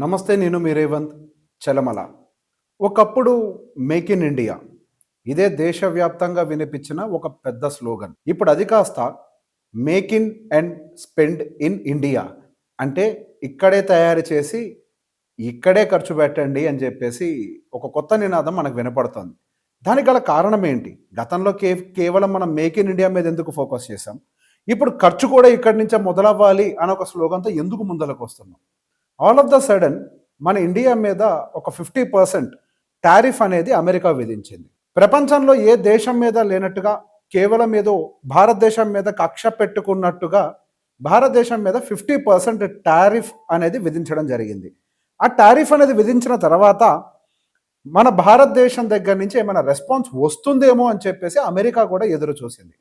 నమస్తే. నేను మీ రేవంత్ చలమల. ఒకప్పుడు మేక్ ఇన్ ఇండియా ఇదే దేశవ్యాప్తంగా వినిపించిన ఒక పెద్ద స్లోగన్. ఇప్పుడు అది కాస్త make in and spend in India. అంటే ఇక్కడే తయారు చేసి ఇక్కడే ఖర్చు పెట్టండి అని చెప్పేసి ఒక కొత్త నినాదం మనకు వినపడుతోంది. దానికి గల కారణం ఏంటి? గతంలో కేవలం మనం మేక్ ఇన్ ఇండియా మీద ఎందుకు ఫోకస్ చేశాం? ఇప్పుడు ఖర్చు కూడా ఇక్కడి నుంచే మొదలవ్వాలి అని ఒక స్లోగన్తో ఎందుకు ముందరకు వస్తున్నాం? ఆల్ ఆఫ్ ద సడన్ మన ఇండియా మీద ఒక 50% టారిఫ్ అనేది అమెరికా విధించింది. ప్రపంచంలో ఏ దేశం మీద లేనట్టుగా కేవలం ఏదో భారతదేశం మీద కక్ష పెట్టుకున్నట్టుగా భారతదేశం మీద 50% టారిఫ్ అనేది విధించడం జరిగింది. ఆ టారిఫ్ అనేది విధించిన తర్వాత మన భారతదేశం దగ్గర నుంచి ఏమైనా రెస్పాన్స్ వస్తుందేమో అని చెప్పేసి అమెరికా కూడా ఎదురు చూసింది.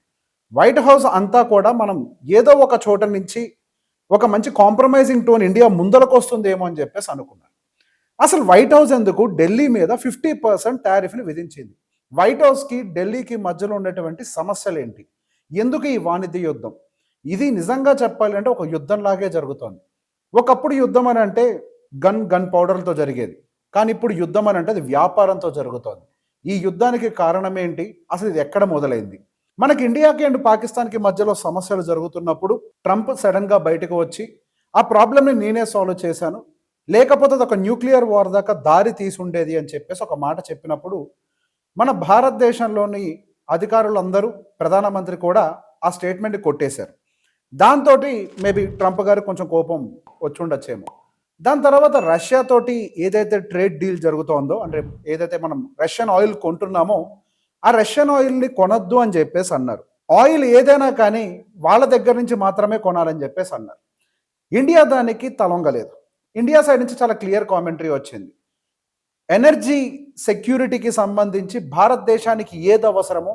వైట్ హౌస్ అంతా కూడా మనం ఏదో ఒక చోట నుంచి ఒక మంచి కాంప్రమైజింగ్ టోన్ ఇండియా ముందరకు వస్తుందేమో అని చెప్పేసి అనుకున్నాను. అసలు వైట్ హౌస్ ఎందుకు ఢిల్లీ మీద 50% టారిఫ్ని విధించింది? వైట్ హౌస్కి ఢిల్లీకి మధ్యలో ఉన్నటువంటి సమస్యలు ఏంటి? ఎందుకు ఈ వాణిజ్య యుద్ధం? ఇది నిజంగా చెప్పాలి అంటే ఒక యుద్ధంలాగే జరుగుతోంది. ఒకప్పుడు యుద్ధం అని అంటే గన్ పౌడర్లతో జరిగేది. కానీ ఇప్పుడు యుద్ధం అని అంటే అది వ్యాపారంతో జరుగుతోంది. ఈ యుద్ధానికి కారణం ఏంటి? అసలు ఇది ఎక్కడ మొదలైంది? మనకి ఇండియాకి అండ్ పాకిస్తాన్కి మధ్యలో సమస్యలు జరుగుతున్నప్పుడు ట్రంప్ సడన్గా బయటకు వచ్చి ఆ ప్రాబ్లమ్ని నేనే సాల్వ్ చేశాను, లేకపోతే అది ఒక న్యూక్లియర్ వార్ దాకా దారి తీసుండేది అని చెప్పేసి ఒక మాట చెప్పినప్పుడు మన భారతదేశంలోని అధికారులందరూ, ప్రధానమంత్రి కూడా ఆ స్టేట్మెంట్ని కొట్టేశారు. దాంతో మేబీ ట్రంప్ గారికి కొంచెం కోపం వచ్చి ఉండొచ్చేమో. దాని తర్వాత రష్యాతోటి ఏదైతే ట్రేడ్ డీల్ జరుగుతోందో, అంటే ఏదైతే మనం రష్యన్ ఆయిల్ కొంటున్నామో ఆ రష్యన్ ఆయిల్ని కొనొద్దు అని చెప్పేసి అన్నారు. ఆయిల్ ఏదైనా కానీ వాళ్ళ దగ్గర నుంచి మాత్రమే కొనాలని చెప్పేసి అన్నారు. ఇండియా దానికి తలొంగలేదు. ఇండియా సైడ్ నుంచి చాలా క్లియర్ కామెంటరీ వచ్చింది. ఎనర్జీ సెక్యూరిటీకి సంబంధించి భారతదేశానికి ఏది అవసరమో,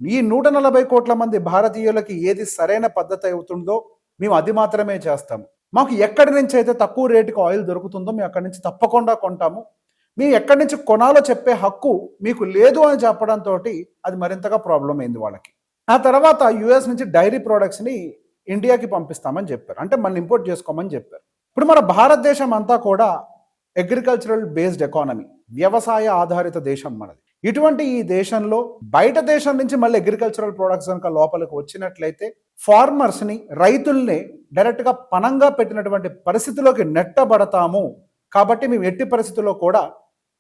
ఈ 140 కోట్ల మంది భారతీయులకి ఏది సరైన పద్ధతి అవుతుందో మేము అది మాత్రమే చేస్తాము. మాకు ఎక్కడి నుంచి అయితే తక్కువ రేటుకి ఆయిల్ దొరుకుతుందో మేము అక్కడి నుంచి తప్పకుండా కొంటాము. మేము ఎక్కడి నుంచి కొనాలో చెప్పే హక్కు మీకు లేదు అని చెప్పడంతో అది మరింతగా ప్రాబ్లం అయింది వాళ్ళకి. ఆ తర్వాత యుఎస్ నుంచి డైరీ ప్రోడక్ట్స్ని ఇండియాకి పంపిస్తామని చెప్పారు. అంటే మనం ఇంపోర్ట్ చేసుకోమని చెప్పారు. ఇప్పుడు మన భారతదేశం అంతా కూడా అగ్రికల్చరల్ బేస్డ్ ఎకానమీ, వ్యవసాయ ఆధారిత దేశం మనది. ఇటువంటి ఈ దేశంలో బయట దేశం నుంచి మళ్ళీ అగ్రికల్చరల్ ప్రొడక్ట్స్ కనుక లోపలికి వచ్చినట్లయితే ఫార్మర్స్ని, రైతుల్ని డైరెక్ట్గా పణంగా పెట్టినటువంటి పరిస్థితిలోకి నెట్టబడతాము. కాబట్టి మేము ఎట్టి పరిస్థితుల్లో కూడా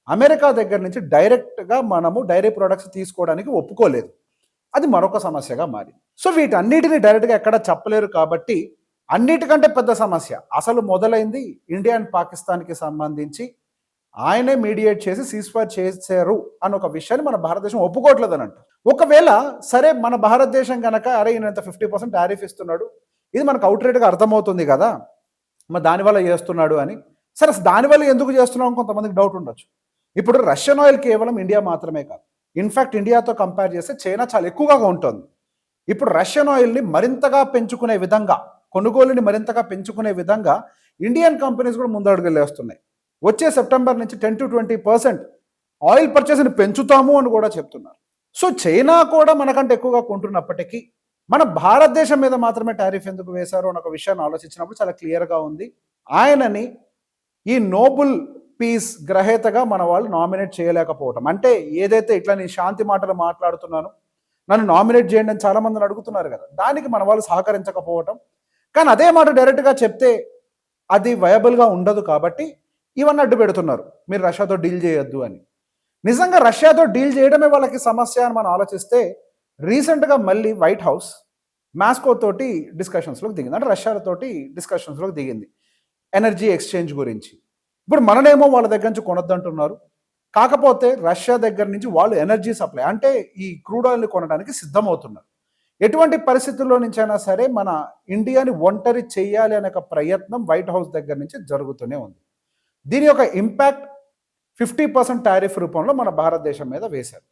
అమెరికా దగ్గర నుంచి డైరెక్ట్గా మనము డైరీ ప్రొడక్ట్స్ తీసుకోవడానికి ఒప్పుకోలేదు. అది మరొక సమస్యగా మారింది. సో వీటన్నిటిని డైరెక్ట్గా ఎక్కడ చెప్పలేరు. కాబట్టి అన్నిటికంటే పెద్ద సమస్య అసలు మొదలైంది ఇండియా అండ్ పాకిస్తాన్కి సంబంధించి. ఆయనే మీడియేట్ చేసి సీజ్ఫైర్ చేశారు అని ఒక విషయాన్ని మన భారతదేశం ఒప్పుకోవట్లేదు అని అంటారు. ఒకవేళ సరే మన భారతదేశం కనుక అరే ఈయనంత 50% టారిఫ్ ఇస్తున్నాడు, ఇది మనకు అవుట్రేట్గా అర్థమవుతుంది కదా, మరి దానివల్ల చేస్తున్నాడు అని. సరే దానివల్ల ఎందుకు చేస్తున్నాం కొంతమందికి డౌట్ ఉండొచ్చు. ఇప్పుడు రష్యన్ ఆయిల్ కేవలం ఇండియా మాత్రమే కాదు, ఇన్ఫ్యాక్ట్ ఇండియాతో కంపేర్ చేస్తే చైనా చాలా ఎక్కువగా ఉంటుంది. ఇప్పుడు రష్యన్ ఆయిల్ని మరింతగా పెంచుకునే విధంగా, కొనుగోలుని మరింతగా పెంచుకునే విధంగా ఇండియన్ కంపెనీస్ కూడా ముందడుగులు వేస్తున్నాయి. వచ్చే సెప్టెంబర్ నుంచి 10 to 20% ఆయిల్ పర్చేస్ని పెంచుతాము అని కూడా చెప్తున్నారు. సో చైనా కూడా మనకంటే ఎక్కువగా కొంటున్నప్పటికీ మన భారతదేశం మీద మాత్రమే టారిఫ్ ఎందుకు వేశారు అని ఒక విషయాన్ని ఆలోచించినప్పుడు చాలా క్లియర్గా ఉంది. ఆయనని ఈ నోబుల్ పీస్ గ్రహీతగా మన వాళ్ళు నామినేట్ చేయలేకపోవటం. అంటే ఏదైతే ఇట్లా నేను శాంతి మాటలు మాట్లాడుతున్నాను, నన్ను నామినేట్ చేయండి అని చాలా మందిని అడుగుతున్నారు కదా, దానికి మన వాళ్ళు సహకరించకపోవటం. కానీ అదే మాట డైరెక్ట్గా చెప్తే అది వయబుల్గా ఉండదు. కాబట్టి ఇవన్నీ అడ్డు పెడుతున్నారు, మీరు రష్యాతో డీల్ చేయొద్దు అని. నిజంగా రష్యాతో డీల్ చేయడమే వాళ్ళకి సమస్య అని మనం ఆలోచిస్తే రీసెంట్గా మళ్ళీ వైట్ హౌస్ మాస్కో తోటి డిస్కషన్స్లోకి దిగింది. అంటే రష్యాతోటి డిస్కషన్స్లోకి దిగింది ఎనర్జీ ఎక్స్చేంజ్ గురించి. ఇప్పుడు మననేమో వాళ్ళ దగ్గర నుంచి కొనొద్దంటున్నారు, కాకపోతే రష్యా దగ్గర నుంచి వాళ్ళు ఎనర్జీ సప్లై అంటే ఈ క్రూడ్ ఆయిల్ని కొనడానికి సిద్ధమవుతున్నారు. ఎటువంటి పరిస్థితుల్లో నుంచైనా సరే మన ఇండియాని ఒంటరి చేయాలి అనే ఒక ప్రయత్నం వైట్ హౌస్ దగ్గర నుంచి జరుగుతూనే ఉంది. దీని యొక్క ఇంపాక్ట్ 50% టారిఫ్ రూపంలో మన భారతదేశం మీద వేశారు.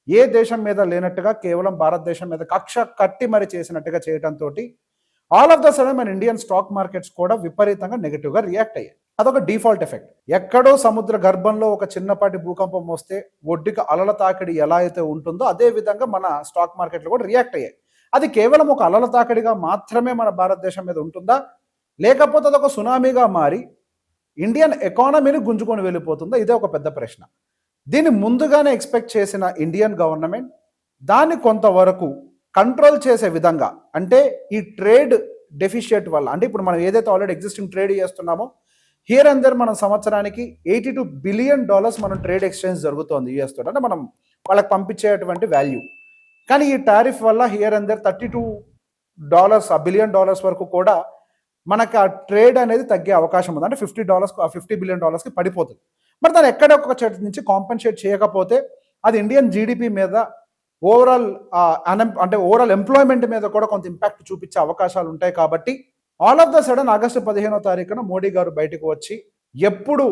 ఏ దేశం మీద లేనట్టుగా కేవలం భారతదేశం మీద కక్ష కట్టి మరి చేసినట్టుగా చేయడంతో ఆల్ ఆఫ్ ద సడన్ మన ఇండియన్ స్టాక్ మార్కెట్స్ కూడా విపరీతంగా నెగిటివ్గా రియాక్ట్ అయ్యాయి. అదొక డిఫాల్ట్ ఎఫెక్ట్. ఎక్కడో సముద్ర గర్భంలో ఒక చిన్నపాటి భూకంపం వస్తే ఒడ్డుకి అలల తాకిడి ఎలా అయితే ఉంటుందో అదే విధంగా మన స్టాక్ మార్కెట్లు కూడా రియాక్ట్ అయ్యాయి. అది కేవలం ఒక అలల తాకిడిగా మాత్రమే మన భారతదేశం మీద ఉంటుందా, లేకపోతే అదొక సునామీగా మారి ఇండియన్ ఎకానమీని గుంజుకొని వెళ్ళిపోతుందో ఇదే ఒక పెద్ద ప్రశ్న. దీన్ని ముందుగానే ఎక్స్పెక్ట్ చేసిన ఇండియన్ గవర్నమెంట్ దాన్ని కొంతవరకు కంట్రోల్ చేసే విధంగా, అంటే ఈ ట్రేడ్ డెఫిషియట్ వల్ల, అంటే ఇప్పుడు మనం ఏదైతే ఆల్రెడీ ఎగ్జిస్టింగ్ ట్రేడ్ చేస్తున్నామో హియర్ అండ్ దర్ మనం సంవత్సరానికి $82 బిలియన్ మనం ట్రేడ్ ఎక్స్చేంజ్ జరుగుతోంది యూఎస్ తోటి, అంటే మనం వాళ్ళకి పంపించేటువంటి వాల్యూ. కానీ ఈ టారిఫ్ వల్ల హియర్ అండ్ దర్ $32 బిలియన్ వరకు కూడా మనకు ఆ ట్రేడ్ అనేది తగ్గే అవకాశం ఉంది. అంటే $50 బిలియన్ పడిపోతుంది. మరి దాన్ని ఎక్కడ ఒక చోట నుంచి కాంపెన్సేట్ చేయకపోతే అది ఇండియన్ జీడిపి మీద ఓవరాల్ అంటే ఓవరాల్ ఎంప్లాయ్మెంట్ మీద కూడా కొంత ఇంపాక్ట్ చూపించే అవకాశాలు ఉంటాయి. కాబట్టి all of the sudden August 15వ తారీఖున మోడీ గారు బయటకు వచ్చి ఎప్పుడు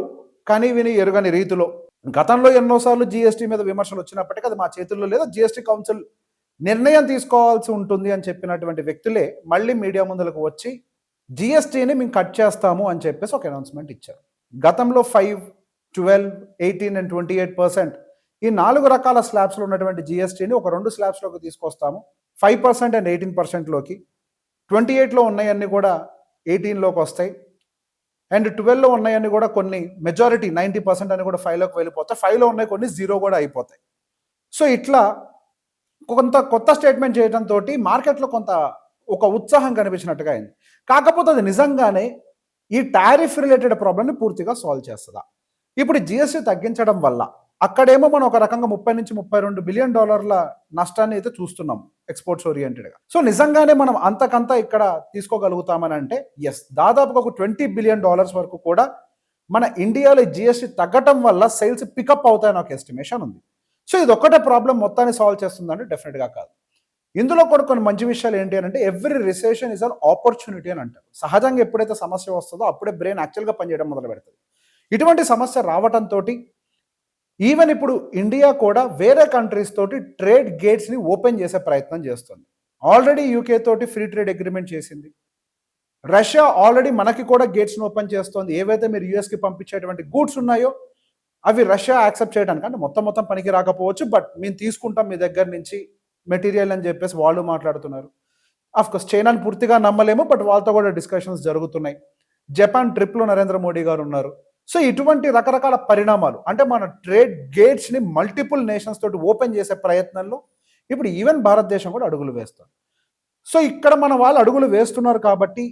కని విని ఎరుగని రీతిలో, గతంలో ఎన్నోసార్లు జీఎస్టీ మీద విమర్శలు వచ్చినప్పటికీ అది మా చేతుల్లో లేదా జీఎస్టీ కౌన్సిల్ నిర్ణయం తీసుకోవాల్సి ఉంటుంది అని చెప్పినటువంటి వ్యక్తులే మళ్ళీ మీడియా ముందులకు వచ్చి జీఎస్టీని మేము కట్ చేస్తాము అని చెప్పేసి ఒక అనౌన్స్మెంట్ ఇచ్చారు. గతంలో 5, 12, 18 and 28% ఈ 4 రకాల స్లాబ్స్లో ఉన్నటువంటి జీఎస్టీని ఒక 2 స్లాబ్స్లోకి తీసుకొస్తాము. 5% and 18%లోకి, 28లో ఉన్నాయన్నీ కూడా 18లోకి వస్తాయి, అండ్ 12లో ఉన్నాయన్నీ కూడా కొన్ని మెజారిటీ 90% అని కూడా 5లోకి వెళ్ళిపోతాయి. 5లో ఉన్నాయి కొన్ని 0 కూడా అయిపోతాయి. సో ఇట్లా కొంత కొత్త స్టేట్మెంట్ చేయడంతో మార్కెట్లో కొంత ఒక ఉత్సాహం కనిపించినట్టుగా అయింది. కాకపోతే అది నిజంగానే ఈ టారిఫ్ రిలేటెడ్ ప్రాబ్లమ్ని పూర్తిగా సాల్వ్ చేస్తుందా? ఇప్పుడు జీఎస్టీ తగ్గించడం వల్ల అక్కడేమో మనం ఒక రకంగా $30 నుంచి $32 బిలియన్ నష్టాన్ని అయితే చూస్తున్నాం ఎక్స్పోర్ట్స్ ఓరియంటెడ్గా. సో నిజంగానే మనం అంతకంతా ఇక్కడ తీసుకోగలుగుతామని అంటే ఎస్, దాదాపుగా ఒక $20 బిలియన్ వరకు కూడా మన ఇండియాలో జీఎస్టీ తగ్గటం వల్ల సేల్స్ పికప్ అవుతాయని ఒక ఎస్టిమేషన్ ఉంది. సో ఇది ఒక్కటే ప్రాబ్లం మొత్తాన్ని సాల్వ్ చేస్తుందంటే డెఫినెట్గా కాదు. ఇందులో కూడా కొన్ని మంచి విషయాలు ఏంటి అని అంటే every recession is an opportunity అని అంటారు. సహజంగా ఎప్పుడైతే సమస్య వస్తుందో అప్పుడే బ్రెయిన్ యాక్చువల్గా పనిచేయడం మొదలు పెడుతుంది. ఇటువంటి సమస్య రావడంతో ఈవెన్ ఇప్పుడు ఇండియా కూడా వేరే కంట్రీస్ తోటి ట్రేడ్ గేట్స్ని ఓపెన్ చేసే ప్రయత్నం చేస్తుంది. ఆల్రెడీ యూకే తోటి ఫ్రీ ట్రేడ్ అగ్రిమెంట్ చేసింది. రష్యా ఆల్రెడీ మనకి కూడా గేట్స్ని ఓపెన్ చేస్తుంది. ఏవైతే మీరు యూఎస్కి పంపించేటువంటి గూడ్స్ ఉన్నాయో అవి రష్యా యాక్సెప్ట్ చేయడానికి, అంటే మొత్తం పనికి రాకపోవచ్చు, బట్ మేము తీసుకుంటాం మీ దగ్గర నుంచి మెటీరియల్ అని చెప్పేసి వాళ్ళు మాట్లాడుతున్నారు. అఫ్కోర్స్ చైనాని పూర్తిగా నమ్మలేము, బట్ వాళ్ళతో కూడా డిస్కషన్స్ జరుగుతున్నాయి. జపాన్ ట్రిప్లో నరేంద్ర మోడీ గారు ఉన్నారు. సో ఇటువంటి రకరకాల పరిణామాలు, అంటే మన ట్రేడ్ గేట్స్ని మల్టిపుల్ నేషన్స్ తోటి ఓపెన్ చేసే ప్రయత్నంలో ఇప్పుడు ఈవెన్ భారతదేశం కూడా అడుగులు వేస్తుంది. సో ఇక్కడ మన వాళ్ళు అడుగులు వేస్తున్నారు కాబట్టి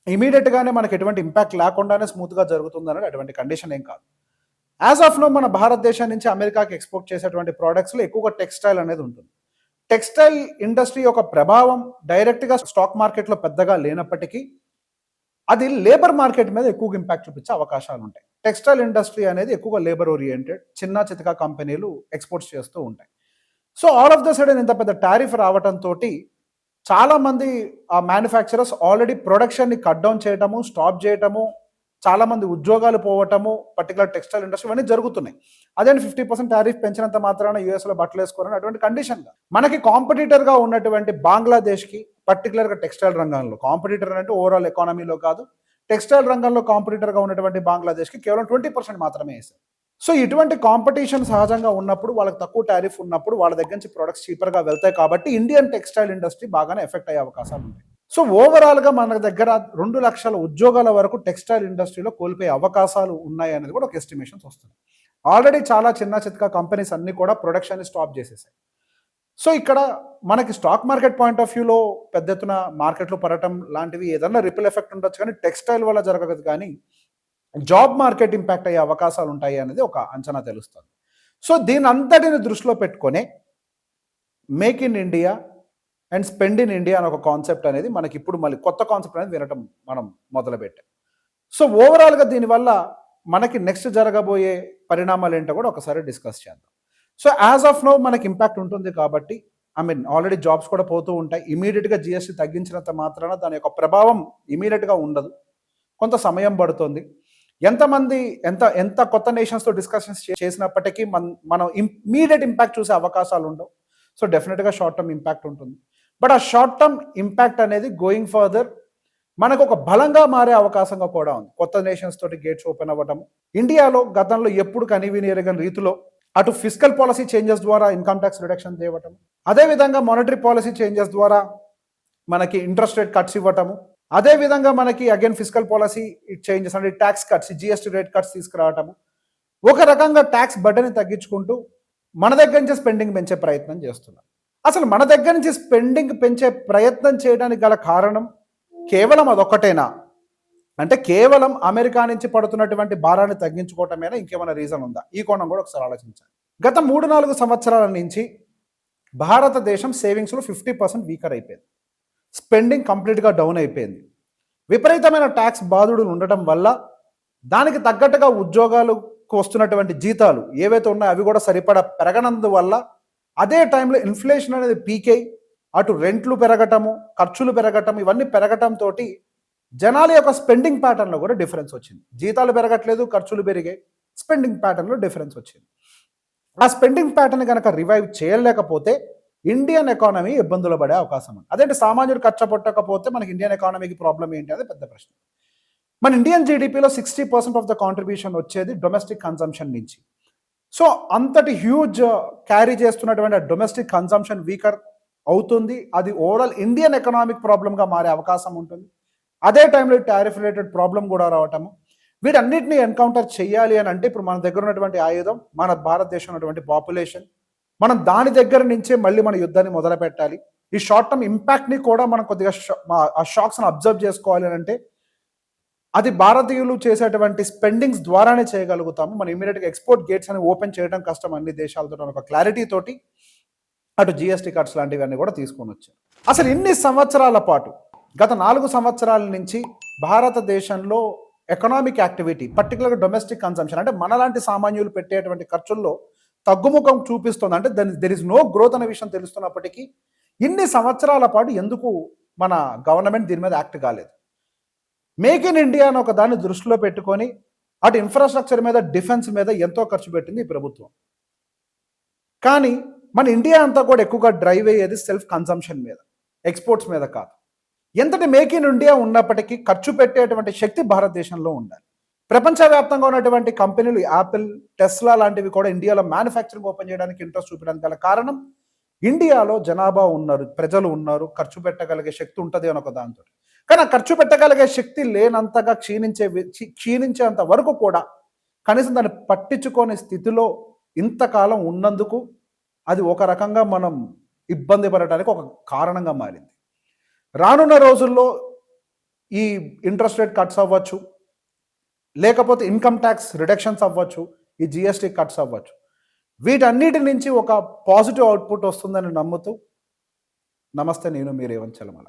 ఇమీడియట్గానే మనకి ఎటువంటి ఇంపాక్ట్ లేకుండానే స్మూత్గా జరుగుతుంది అనేది అటువంటి కండిషన్ ఏం కాదు. యాజ్ ఆఫ్ నో మన భారతదేశం నుంచి అమెరికాకి ఎక్స్పోర్ట్ చేసేటువంటి ప్రోడక్ట్స్లో ఎక్కువగా టెక్స్టైల్ అనేది ఉంటుంది. టెక్స్టైల్ ఇండస్ట్రీ యొక్క ప్రభావం డైరెక్ట్గా స్టాక్ మార్కెట్లో పెద్దగా లేనప్పటికీ అది లేబర్ మార్కెట్ మీద ఎక్కువగా ఇంపాక్ట్ చూపించే అవకాశాలు ఉంటాయి. టెక్స్టైల్ ఇండస్ట్రీ అనేది ఎక్కువగా లేబర్ ఓరియంటెడ్, చిన్న చితకా కంపెనీలు ఎక్స్పోర్ట్స్ చేస్తూ ఉంటాయి. So all of the sudden ఇంత పెద్ద టారిఫ్ రావడంతో చాలామంది ఆ మ్యానుఫ్యాక్చరర్స్ ఆల్రెడీ ప్రొడక్షన్ని కట్ డౌన్ చేయటము, స్టాప్ చేయటము, చాలామంది ఉద్యోగాలు పోవటము, పర్టికులర్ టెక్స్టైల్ ఇండస్ట్రీ ఇవన్నీ జరుగుతున్నాయి. అదే 50% టారిఫ్ పెంచినంత మాత్రాన యూఎస్లో బట్టలు వేసుకోవాలని అటువంటి కండిషన్గా మనకి కాంపిటీటర్గా ఉన్నటువంటి బంగ్లాదేశ్కి పర్టికులర్గా టెక్స్టైల్ రంగంలో కాంపిటీటర్ అంటే ఓవరాల్ ఎకానమీలో కాదు, టెక్స్టైల్ రంగంలో కాంపిటీటర్గా ఉన్నటువంటి బంగ్లాదేశ్కి కేవలం 20% మాత్రమే వేశారు. సో ఇటువంటి కాంపిటీషన్ సహజంగా ఉన్నప్పుడు, వాళ్ళకి తక్కువ టారిఫ్ ఉన్నప్పుడు వాళ్ళ దగ్గర నుంచి ప్రొడక్ట్స్ చీపర్గా వెళ్తాయి. కాబట్టి ఇండియన్ టెక్స్టైల్ ఇండస్ట్రీ బాగానే ఎఫెక్ట్ అయ్యే అవకాశాలు ఉంటాయి. సో ఓవరాల్గా మన దగ్గర 2 లక్షల ఉద్యోగాల వరకు టెక్స్టైల్ ఇండస్ట్రీలో కోల్పోయే అవకాశాలు ఉన్నాయి అనేది కూడా ఒక ఎస్టిమేషన్స్ వస్తుంది. ఆల్రెడీ చాలా చిన్న చితకా కంపెనీస్ అన్నీ కూడా ప్రొడక్షన్ని స్టాప్ చేసేసాయి. సో ఇక్కడ మనకి స్టాక్ మార్కెట్ పాయింట్ ఆఫ్ వ్యూలో పెద్ద ఎత్తున మార్కెట్లో పడటం లాంటివి ఏదన్నా రిపిల్ ఎఫెక్ట్ ఉండొచ్చు, కానీ టెక్స్టైల్ వల్ల జరగదు. కానీ జాబ్ మార్కెట్ ఇంపాక్ట్ అయ్యే అవకాశాలు ఉంటాయి అనేది ఒక అంచనా తెలుస్తుంది. సో దీని అంతటిని దృష్టిలో పెట్టుకొని make in India and spend in India అనే ఒక కాన్సెప్ట్ అనేది మనకి ఇప్పుడు మళ్ళీ కొత్త కాన్సెప్ట్ అనేది వినటం మనం మొదలుపెట్టాం. సో ఓవరాల్గా దీనివల్ల మనకి నెక్స్ట్ జరగబోయే పరిణామాలు ఏంటో కూడా ఒకసారి డిస్కస్ చేద్దాం. సో యాజ్ ఆఫ్ నో మనకి ఇంపాక్ట్ ఉంటుంది కాబట్టి, ఆల్రెడీ జాబ్స్ కూడా పోతూ ఉంటాయి. ఇమీడియట్గా జీఎస్టీ తగ్గించినంత మాత్రాన దాని యొక్క ప్రభావం ఇమీడియట్గా ఉండదు, కొంత సమయం పడుతుంది. ఎంత కొత్త నేషన్స్తో డిస్కషన్స్ చేసినప్పటికీ మనం ఇమీడియట్ ఇంపాక్ట్ చూసే అవకాశాలు ఉండవు. సో డెఫినెట్గా షార్ట్ టర్మ్ ఇంపాక్ట్ ఉంటుంది. బట్ ఆ షార్ట్ టర్మ్ ఇంపాక్ట్ అనేది గోయింగ్ ఫర్దర్ మనకు ఒక బలంగా మారే అవకాశంగా కూడా ఉంది. కొత్త నేషన్స్ తోటి గేట్స్ ఓపెన్ అవ్వటం, ఇండియాలో గతంలో ఎప్పుడు కనివిని ఎరగని రీతిలో అటు ఫిస్కల్ పాలసీ చేంజెస్ ద్వారా ఇన్కమ్ ట్యాక్స్ రిడక్షన్ తేవటం, అదేవిధంగా మానిటరీ పాలసీ చేంజెస్ ద్వారా మనకి ఇంట్రెస్ట్ రేట్ కట్స్ ఇవ్వటము, అదేవిధంగా మనకి అగైన్ ఫిజికల్ పాలసీ చేంజెస్ అంటే tax cuts, GST rate cuts తీసుకురావటము, ఒక రకంగా ట్యాక్స్ బడ్డని తగ్గించుకుంటూ మన దగ్గర నుంచి స్పెండింగ్ పెంచే ప్రయత్నం చేస్తున్నారు. అసలు మన దగ్గర నుంచి స్పెండింగ్ పెంచే ప్రయత్నం చేయడానికి గల కారణం కేవలం అదొక్కటేనా? అంటే కేవలం అమెరికా నుంచి పడుతున్నటువంటి భారాన్ని తగ్గించుకోవటమేనా, ఇంకేమైనా రీజన్ ఉందా? ఈ కోణం కూడా ఒకసారి ఆలోచించాలి. గత 3-4 సంవత్సరాల నుంచి భారతదేశం సేవింగ్స్లో 50% వీకర్ అయిపోయింది. స్పెండింగ్ కంప్లీట్గా డౌన్ అయిపోయింది. విపరీతమైన ట్యాక్స్ బాధుడులు ఉండటం వల్ల దానికి తగ్గట్టుగా ఉద్యోగాలకు వస్తున్నటువంటి జీతాలు ఏవైతే ఉన్నాయో అవి కూడా సరిపడా పెరగనందువల్ల అదే టైంలో ఇన్ఫ్లేషన్ అనేది పీకై అటు రెంట్లు పెరగటము, ఖర్చులు పెరగటం, ఇవన్నీ పెరగటంతో జనాల యొక్క స్పెండింగ్ ప్యాటర్న్లో కూడా డిఫరెన్స్ వచ్చింది. జీతాలు పెరగట్లేదు, ఖర్చులు పెరిగాయి, స్పెండింగ్ ప్యాటర్న్లో డిఫరెన్స్ వచ్చింది. ఆ స్పెండింగ్ ప్యాటర్న్ కనుక రివైవ్ చేయలేకపోతే ఇండియన్ ఎకానమీ ఇబ్బందులు పడే అవకాశం ఉంది. అదేంటి సామాన్యుడు కష్టపట్టకపోతే మనకి ఇండియన్ ఎకానమీకి ప్రాబ్లం ఏంటి అనేది పెద్ద ప్రశ్న. మన ఇండియన్ జీడిపిలో 60% ఆఫ్ ద కాంట్రిబ్యూషన్ వచ్చేది డొమెస్టిక్ కన్సంప్షన్ నుంచి. సో అంతటి హ్యూజ్ క్యారీ చేస్తున్నటువంటి డొమెస్టిక్ కన్సంప్షన్ వీకర్ అవుతుంది. అది ఓవరాల్ ఇండియన్ ఎకనామిక్ ప్రాబ్లంగా మారే అవకాశం ఉంటుంది. అదే టైంలో టారిఫ్ రిలేటెడ్ ప్రాబ్లం కూడా రావటము, వీటన్నిటిని ఎన్కౌంటర్ చేయాలి అని అంటే ఇప్పుడు మన దగ్గర ఉన్నటువంటి ఆయుధం మన భారతదేశం ఉన్నటువంటి పాపులేషన్. మనం దాని దగ్గర నుంచే మళ్ళీ మన యుద్ధాన్ని మొదలు పెట్టాలి. ఈ షార్ట్ టర్మ్ ఇంపాక్ట్ని కూడా మనం కొద్దిగా ఆ షాక్స్ని అబ్జర్వ్ చేసుకోవాలి అని అంటే అది భారతీయులు చేసేటువంటి స్పెండింగ్స్ ద్వారానే చేయగలుగుతాము. మనం ఇమీడియట్గా ఎక్స్పోర్ట్ గేట్స్ అని ఓపెన్ చేయడం కష్టం అన్ని దేశాలతో ఒక క్లారిటీ తోటి అటు జిఎస్టీ కట్స్ లాంటివన్నీ కూడా తీసుకొని వచ్చారు. అసలు ఇన్ని సంవత్సరాల పాటు గత 4 సంవత్సరాల నుంచి భారతదేశంలో ఎకనామిక్ యాక్టివిటీ పర్టికులర్గా డొమెస్టిక్ కన్సంప్షన్ అంటే మనలాంటి సామాన్యులు పెట్టేటువంటి ఖర్చుల్లో తగ్గుముఖం చూపిస్తుంది. అంటే దెర్ ఇస్ నో గ్రోత్ అనే విషయం తెలుస్తున్నప్పటికీ ఇన్ని సంవత్సరాల పాటు ఎందుకు మన గవర్నమెంట్ దీని మీద యాక్ట్ కాలేదు? మేక్ ఇన్ ఇండియా అని ఒక దాన్ని దృష్టిలో పెట్టుకొని అటు ఇన్ఫ్రాస్ట్రక్చర్ మీద, డిఫెన్స్ మీద ఎంతో ఖర్చు పెట్టింది ఈ ప్రభుత్వం. కానీ మన ఇండియా అంతా కూడా ఎక్కువగా డ్రైవ్ అయ్యేది సెల్ఫ్ కన్సంప్షన్ మీద, ఎక్స్పోర్ట్స్ మీద కాదు. ఎంతటి మేక్ ఇన్ ఇండియా ఉన్నప్పటికీ ఖర్చు పెట్టేటువంటి శక్తి భారతదేశంలో ఉండాలి. ప్రపంచవ్యాప్తంగా ఉన్నటువంటి కంపెనీలు యాపిల్, టెస్లా లాంటివి కూడా ఇండియాలో మ్యానుఫ్యాక్చరింగ్ ఓపెన్ చేయడానికి ఇంట్రెస్ట్ చూపడానికి గల కారణం ఇండియాలో జనాభా ఉన్నారు, ప్రజలు ఉన్నారు, ఖర్చు పెట్టగలిగే శక్తి ఉంటుంది అని ఒక దాంతో. కానీ ఆ ఖర్చు పెట్టగలిగే శక్తి లేనంతగా క్షీణించేంత వరకు కూడా కనీసం దాన్ని పట్టించుకోని స్థితిలో ఇంతకాలం ఉన్నందుకు అది ఒక రకంగా మనం ఇబ్బంది పడటానికి ఒక కారణంగా మారింది. రానున్న రోజుల్లో ఈ ఇంట్రెస్ట్ రేట్ కట్స్ అవ్వచ్చు, లేకపోతే ఇన్కమ్ ట్యాక్స్ రిడక్షన్స్ అవ్వచ్చు, ఈ జిఎస్టీ కట్స్ అవ్వచ్చు, వీటన్నిటి నుంచి ఒక పాజిటివ్ అవుట్పుట్ వస్తుందని నమ్ముతూ నమస్తే, నేను మీ రేవంత్ చలమల.